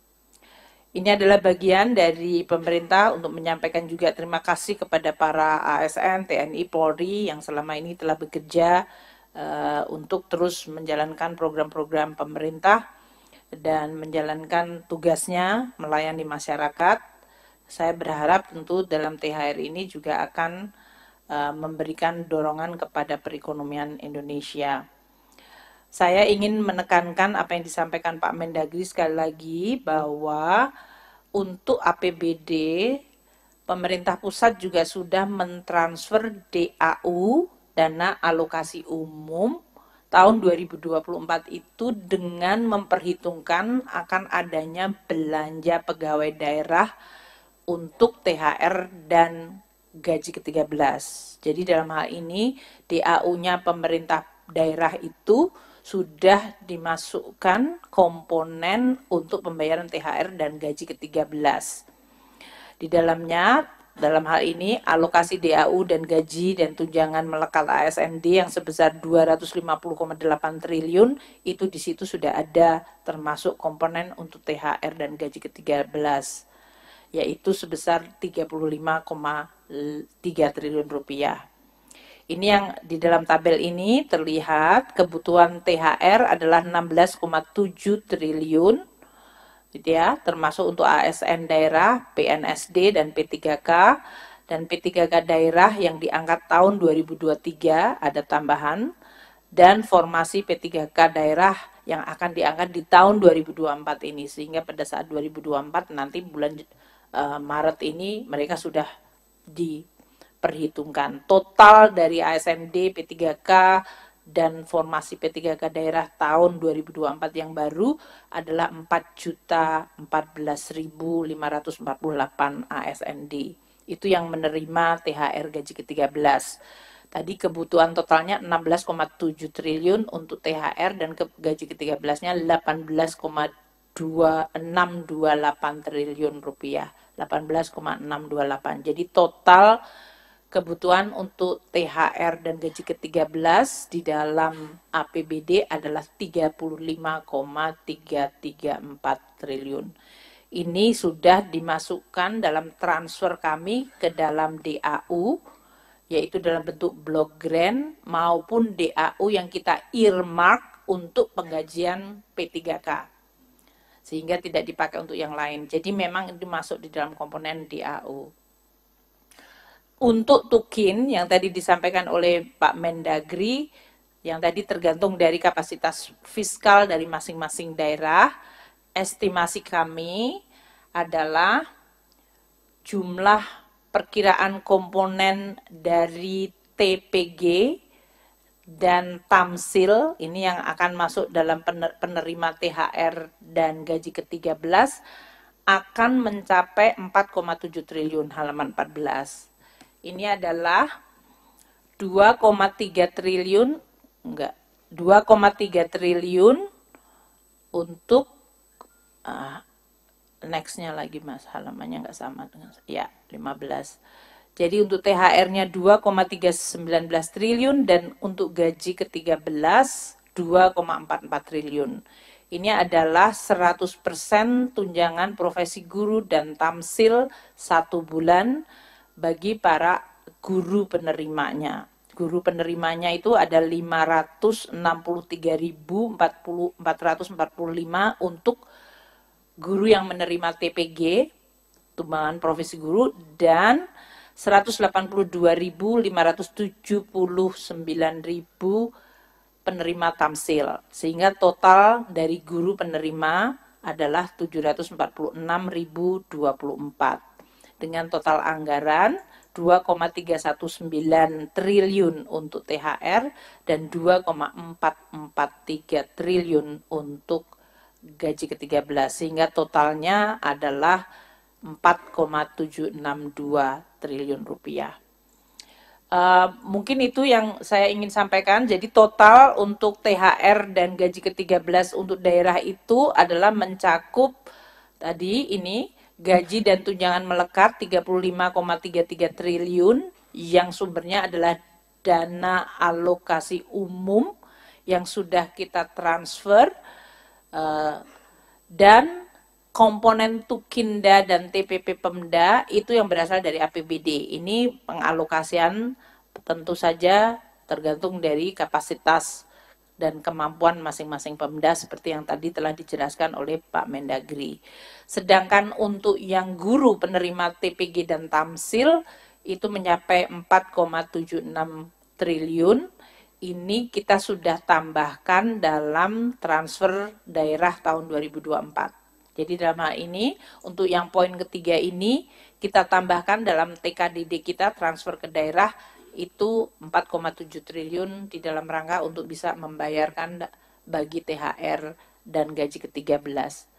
Ini adalah bagian dari pemerintah untuk menyampaikan juga terima kasih kepada para ASN, TNI, Polri yang selama ini telah bekerja untuk terus menjalankan program-program pemerintah dan menjalankan tugasnya melayani masyarakat. Saya berharap tentu dalam THR ini juga akan memberikan dorongan kepada perekonomian Indonesia. Saya ingin menekankan apa yang disampaikan Pak Mendagri sekali lagi, bahwa untuk APBD, pemerintah pusat juga sudah mentransfer DAU, dana alokasi umum, tahun 2024 itu dengan memperhitungkan akan adanya belanja pegawai daerah untuk THR dan gaji ke-13. Jadi dalam hal ini DAU-nya pemerintah daerah itu sudah dimasukkan komponen untuk pembayaran THR dan gaji ke-13. Di dalamnya, dalam hal ini alokasi DAU dan gaji dan tunjangan melekat ASND yang sebesar 250,8 triliun itu di situ sudah ada termasuk komponen untuk THR dan gaji ke-13, yaitu sebesar 35,3 triliun rupiah. Ini yang di dalam tabel ini terlihat kebutuhan THR adalah 16,7 triliun, gitu ya, termasuk untuk ASN daerah, PNSD dan P3K, dan P3K daerah yang diangkat tahun 2023 ada tambahan, dan formasi P3K daerah yang akan diangkat di tahun 2024 ini, sehingga pada saat 2024 nanti bulan Maret ini mereka sudah diperhitungkan. Total dari ASND, P3K, dan formasi P3K daerah tahun 2024 yang baru adalah 4.014.548 ASND. Itu yang menerima THR gaji ke-13. Tadi kebutuhan totalnya 16,7 triliun untuk THR dan gaji ke-13-nya 18,628 triliun rupiah. 18,628. Jadi total kebutuhan untuk THR dan gaji ke-13 di dalam APBD adalah 35,334 triliun. Ini sudah dimasukkan dalam transfer kami ke dalam DAU, yaitu dalam bentuk block grant maupun DAU yang kita earmark untuk penggajian P3K. Sehingga tidak dipakai untuk yang lain. Jadi memang itu masuk di dalam komponen DAU. Untuk tukin yang tadi disampaikan oleh Pak Mendagri, yang tadi tergantung dari kapasitas fiskal dari masing-masing daerah, estimasi kami adalah jumlah perkiraan komponen dari TPG dan tamsil, ini yang akan masuk dalam penerima THR dan gaji ke-13, akan mencapai 4,7 triliun, halaman 14. Ini adalah 2,3 triliun, 2,3 triliun untuk, next-nya lagi mas, halamannya nggak sama dengan, ya 15. Jadi untuk THR-nya 2,319 triliun dan untuk gaji ke-13 2,44 triliun. Ini adalah 100% tunjangan profesi guru dan tamsil 1 bulan bagi para guru penerimanya. Guru penerimanya itu ada 563.445 untuk guru yang menerima TPG, tunjangan profesi guru, dan 182.579.000 penerima tamsil, sehingga total dari guru penerima adalah 746.024 dengan total anggaran 2,319 triliun untuk THR dan 2,443 triliun untuk gaji ke-13, sehingga totalnya adalah 4,762 triliun rupiah. Mungkin itu yang saya ingin sampaikan. Jadi total untuk THR dan gaji ke-13 untuk daerah itu adalah mencakup tadi ini gaji dan tunjangan melekat 35,33 triliun yang sumbernya adalah dana alokasi umum yang sudah kita transfer, dan komponen Tukinda dan TPP Pemda itu yang berasal dari APBD. Ini pengalokasian tentu saja tergantung dari kapasitas dan kemampuan masing-masing Pemda seperti yang tadi telah dijelaskan oleh Pak Mendagri. Sedangkan untuk yang guru penerima TPG dan Tamsil itu mencapai 4,76 triliun. Ini kita sudah tambahkan dalam transfer daerah tahun 2024. Jadi dalam hal ini, untuk yang poin ketiga ini, kita tambahkan dalam TKDD kita transfer ke daerah itu 4,7 triliun di dalam rangka untuk bisa membayarkan bagi THR dan gaji ke-13.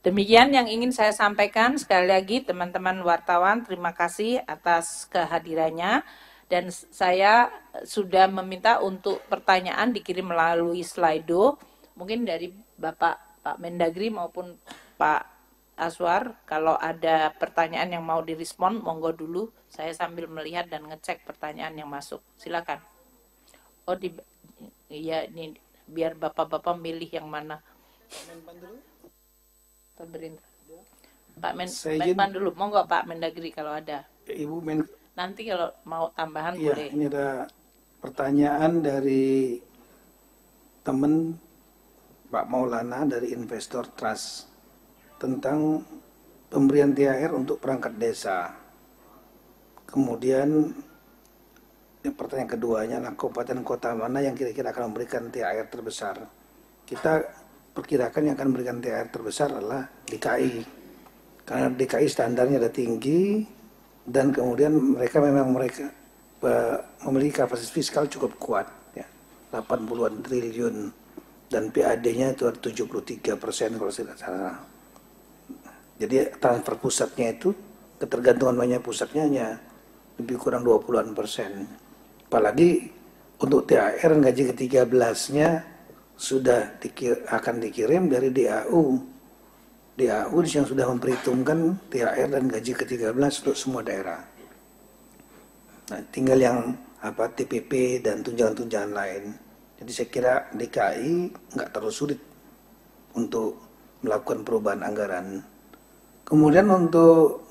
Demikian yang ingin saya sampaikan. Sekali lagi teman-teman wartawan, terima kasih atas kehadirannya. Dan saya sudah meminta untuk pertanyaan dikirim melalui Slido. Mungkin dari Pak Mendagri maupun Pak Aswar, kalau ada pertanyaan yang mau direspon, monggo dulu. Saya sambil melihat dan ngecek pertanyaan yang masuk. Silakan. Oh, iya ini biar bapak-bapak milih yang mana. Pemerintah. Pak Menpan dulu, monggo Pak Mendagri kalau ada. Ibu Nanti kalau mau tambahan ya, boleh. Ini ada pertanyaan dari teman Pak Maulana dari Investor Trust tentang pemberian THR untuk perangkat desa. Kemudian pertanyaan keduanya adalah kabupaten kota mana yang kira-kira akan memberikan THR terbesar. Kita perkirakan yang akan memberikan THR terbesar adalah DKI. Karena DKI standarnya ada tinggi dan kemudian mereka memiliki kapasitas fiskal cukup kuat, ya, 80-an triliun dan PAD-nya itu ada 73% kalau tidak salah. Jadi transfer pusatnya itu ketergantungan banyak pusatnya hanya lebih kurang 20-an%. Apalagi untuk THR dan gaji ke-13-nya sudah akan dikirim dari DAU yang sudah memperhitungkan THR dan gaji ke-13 untuk semua daerah. Nah, tinggal yang TPP dan tunjangan-tunjangan lain. Jadi saya kira DKI nggak terlalu sulit untuk melakukan perubahan anggaran. Kemudian untuk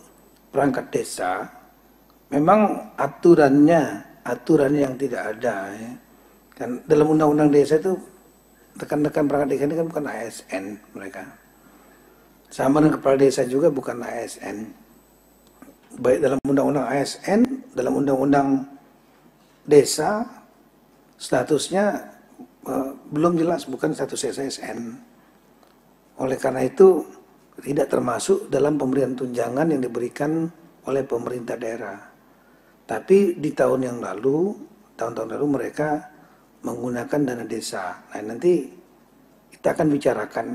perangkat desa, memang aturannya yang tidak ada. Ya. Kan dalam undang-undang desa itu rekan-rekan perangkat desa ini kan bukan ASN mereka. Sama dengan kepala desa juga bukan ASN. Baik dalam undang-undang ASN, dalam undang-undang desa, statusnya belum jelas, bukan status SSN. Oleh karena itu, tidak termasuk dalam pemberian tunjangan yang diberikan oleh pemerintah daerah. Tapi di tahun-tahun lalu mereka menggunakan dana desa. Nah, nanti kita akan bicarakan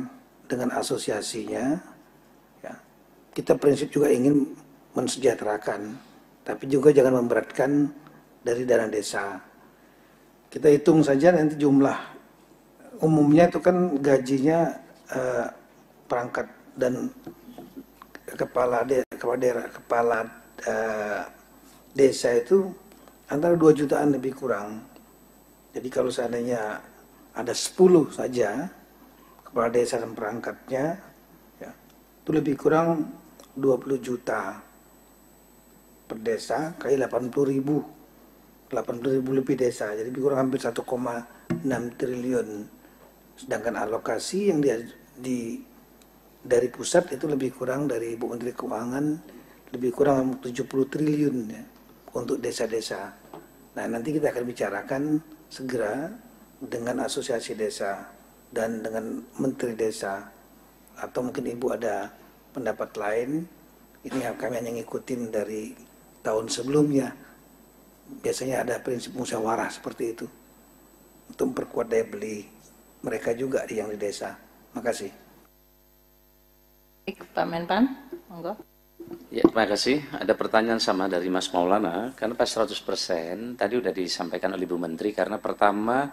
dengan asosiasinya, ya. Kita prinsip juga ingin mensejahterakan, tapi juga jangan memberatkan dari dana desa. Kita hitung saja nanti jumlah umumnya itu kan gajinya perangkat dan kepala desa itu antara 2 jutaan lebih kurang. Jadi kalau seandainya ada 10 saja kepala desa dan perangkatnya, ya, itu lebih kurang 20 juta per desa kali 80.000 lebih desa, jadi lebih kurang hampir 1,6 triliun. Sedangkan alokasi yang dari pusat itu lebih kurang dari Ibu Menteri Keuangan, lebih kurang 70 triliun ya, untuk desa-desa. Nah, nanti kita akan bicarakan segera dengan asosiasi desa dan dengan menteri desa, atau mungkin Ibu ada pendapat lain. Ini kami hanya ngikutin dari tahun sebelumnya. Biasanya ada prinsip musyawarah seperti itu untuk memperkuat daya beli mereka juga yang di desa. Makasih. Pak Menpan, monggo. Ya, terima kasih. Ada pertanyaan sama dari Mas Maulana. Kenapa 100%? Tadi sudah disampaikan oleh Ibu Menteri, karena pertama,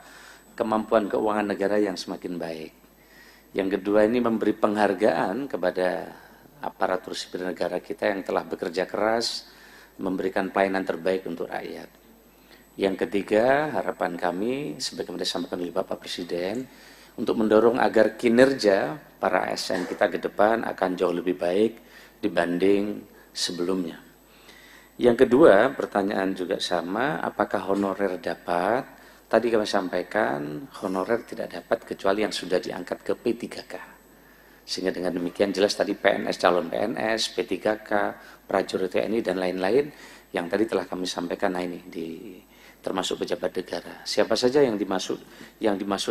kemampuan keuangan negara yang semakin baik. Yang kedua, ini memberi penghargaan kepada aparatur sipil negara kita yang telah bekerja keras, memberikan pelayanan terbaik untuk rakyat. Yang ketiga, harapan kami, sebagaimana disampaikan oleh Bapak Presiden, untuk mendorong agar kinerja para ASN kita ke depan akan jauh lebih baik dibanding sebelumnya. Yang kedua, pertanyaan juga sama, apakah honorer dapat? Tadi kami sampaikan, honorer tidak dapat kecuali yang sudah diangkat ke P3K. Sehingga dengan demikian jelas tadi PNS, calon PNS, P3K, prajurit TNI, dan lain-lain yang tadi telah kami sampaikan, nah ini termasuk pejabat negara. Siapa saja yang dimaksud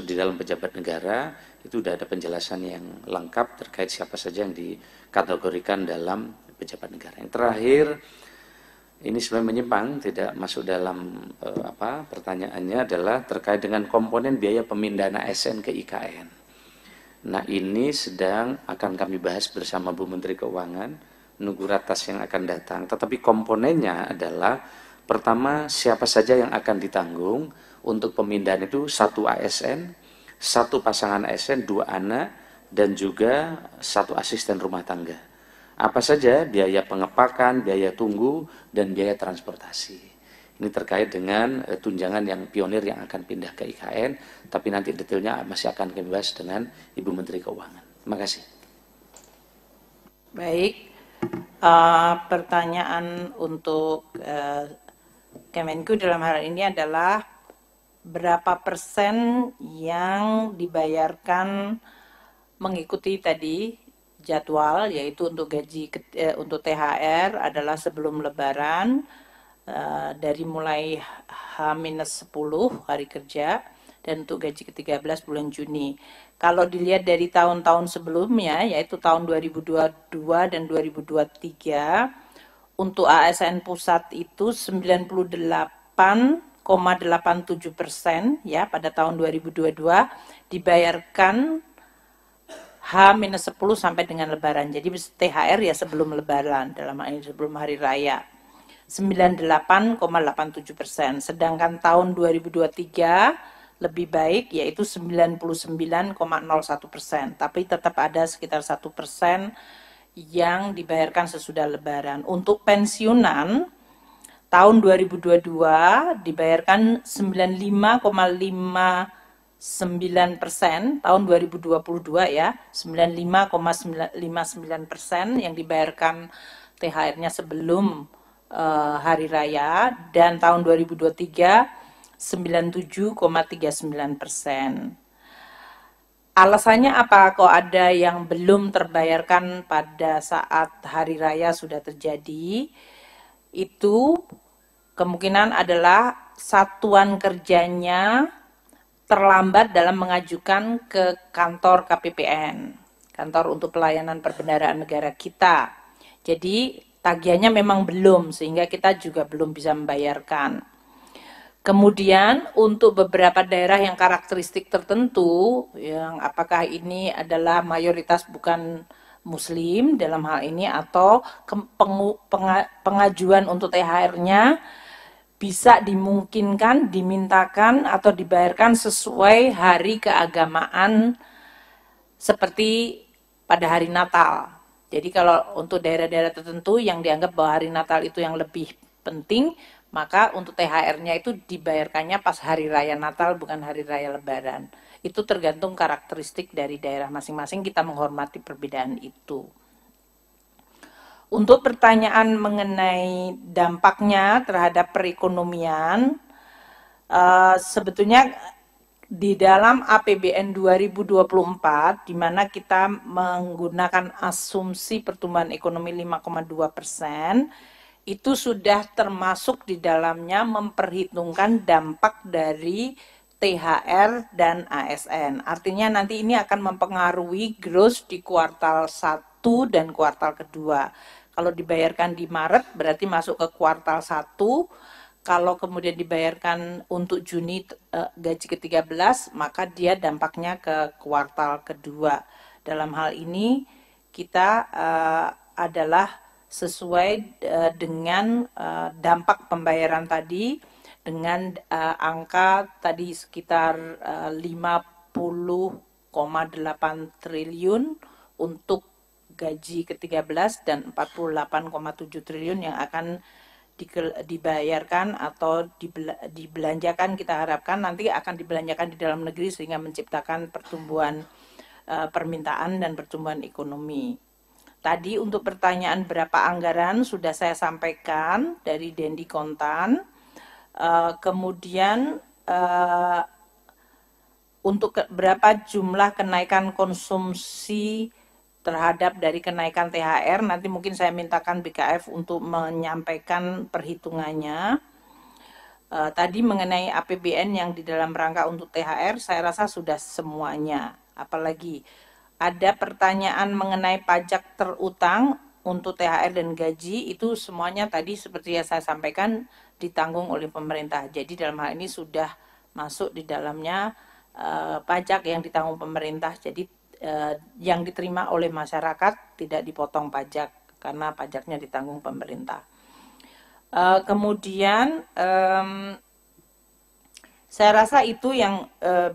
di dalam pejabat negara, itu sudah ada penjelasan yang lengkap terkait siapa saja yang dikategorikan dalam pejabat negara. Yang terakhir, ini sebenarnya menyimpang, tidak masuk dalam pertanyaannya, adalah terkait dengan komponen biaya pemindahan ASN ke IKN. Nah, ini sedang akan kami bahas bersama Bu Menteri Keuangan, nunggu ratas yang akan datang. Tetapi komponennya adalah, pertama, siapa saja yang akan ditanggung untuk pemindahan itu, 1 ASN, 1 pasangan ASN, 2 anak, dan juga 1 asisten rumah tangga. Apa saja biaya pengepakan, biaya tunggu, dan biaya transportasi. Ini terkait dengan tunjangan yang pionir yang akan pindah ke IKN, tapi nanti detailnya masih akan kami bahas dengan Ibu Menteri Keuangan. Terima kasih. Baik, pertanyaan untuk Kemenku dalam hal ini adalah berapa persen yang dibayarkan mengikuti tadi jadwal, yaitu untuk gaji untuk THR adalah sebelum Lebaran, dari mulai H-10 hari kerja, dan untuk gaji ke-13 bulan Juni. Kalau dilihat dari tahun-tahun sebelumnya, yaitu tahun 2022 dan 2023, untuk ASN pusat itu 98,87% ya pada tahun 2022 dibayarkan H-10 sampai dengan Lebaran. Jadi THR ya sebelum Lebaran, dalam hal ini sebelum Hari Raya. 98,87%. Sedangkan tahun 2023 lebih baik, yaitu 99,01%. Tapi tetap ada sekitar 1% yang dibayarkan sesudah Lebaran. Untuk pensiunan, tahun 2022 dibayarkan 95,59%, tahun 2022 ya, 95,59% yang dibayarkan THR-nya sebelum Hari Raya, dan tahun 2023 97,39%. Alasannya apa kok ada yang belum terbayarkan pada saat Hari Raya sudah terjadi? Itu kemungkinan adalah satuan kerjanya terlambat dalam mengajukan ke kantor KPPN, Kantor untuk Pelayanan Perbendaharaan Negara kita. Jadi tagihannya memang belum, sehingga kita juga belum bisa membayarkan. Kemudian untuk beberapa daerah yang karakteristik tertentu, yang apakah ini adalah mayoritas bukan Muslim dalam hal ini, atau pengajuan untuk THR-nya bisa dimungkinkan, dimintakan, atau dibayarkan sesuai hari keagamaan seperti pada hari Natal. Jadi kalau untuk daerah-daerah tertentu yang dianggap bahwa hari Natal itu yang lebih penting, maka untuk THR-nya itu dibayarkannya pas hari raya Natal, bukan hari raya Lebaran. Itu tergantung karakteristik dari daerah masing-masing, kita menghormati perbedaan itu. Untuk pertanyaan mengenai dampaknya terhadap perekonomian, sebetulnya di dalam APBN 2024, di mana kita menggunakan asumsi pertumbuhan ekonomi 5,2%, itu sudah termasuk di dalamnya memperhitungkan dampak dari THR dan ASN. Artinya nanti ini akan mempengaruhi gross di kuartal 1 dan kuartal kedua. Kalau dibayarkan di Maret berarti masuk ke kuartal 1. Kalau kemudian dibayarkan untuk Juni gaji ke-13, maka dia dampaknya ke kuartal kedua. Dalam hal ini kita adalah sesuai dengan dampak pembayaran tadi, dengan angka tadi sekitar 50,8 triliun untuk gaji ke-13 dan 48,7 triliun yang akan dibayarkan atau dibelanjakan, kita harapkan nanti akan dibelanjakan di dalam negeri sehingga menciptakan pertumbuhan permintaan dan pertumbuhan ekonomi. Tadi untuk pertanyaan berapa anggaran sudah saya sampaikan dari Dendi Kontan. Kemudian untuk berapa jumlah kenaikan konsumsi terhadap dari kenaikan THR, nanti mungkin saya mintakan BKF untuk menyampaikan perhitungannya. Tadi mengenai APBN yang di dalam rangka untuk THR, saya rasa sudah semuanya. Apalagi ada pertanyaan mengenai pajak terutang untuk THR dan gaji, itu semuanya tadi seperti yang saya sampaikan ditanggung oleh pemerintah. Jadi dalam hal ini sudah masuk di dalamnya pajak yang ditanggung pemerintah. Jadi yang diterima oleh masyarakat tidak dipotong pajak karena pajaknya ditanggung pemerintah. Kemudian saya rasa itu yang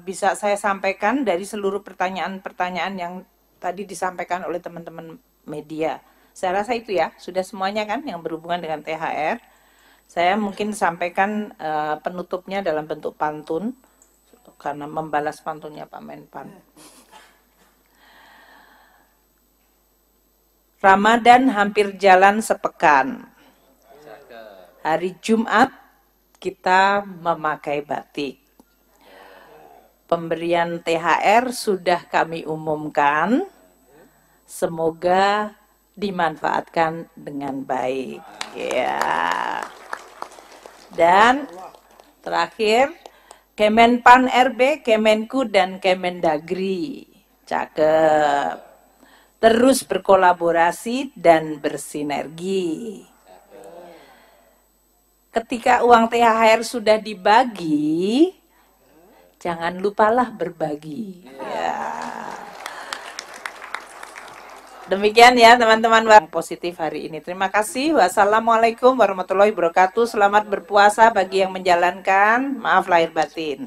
bisa saya sampaikan dari seluruh pertanyaan-pertanyaan yang tadi disampaikan oleh teman-teman media. Saya rasa itu ya, sudah semuanya kan yang berhubungan dengan THR. Saya mungkin sampaikan penutupnya dalam bentuk pantun karena membalas pantunnya Pak Menpan. Ramadan hampir jalan sepekan. Hari Jumat kita memakai batik. Pemberian THR sudah kami umumkan. Semoga dimanfaatkan dengan baik. Ya. Dan terakhir, Kemenpan RB, Kemenku dan Kemendagri. Cakep. Terus berkolaborasi dan bersinergi. Ketika uang THR sudah dibagi, jangan lupalah berbagi. Ya. Demikian ya teman-teman positif hari ini. Terima kasih. Wassalamualaikum warahmatullahi wabarakatuh. Selamat berpuasa bagi yang menjalankan. Maaf lahir batin.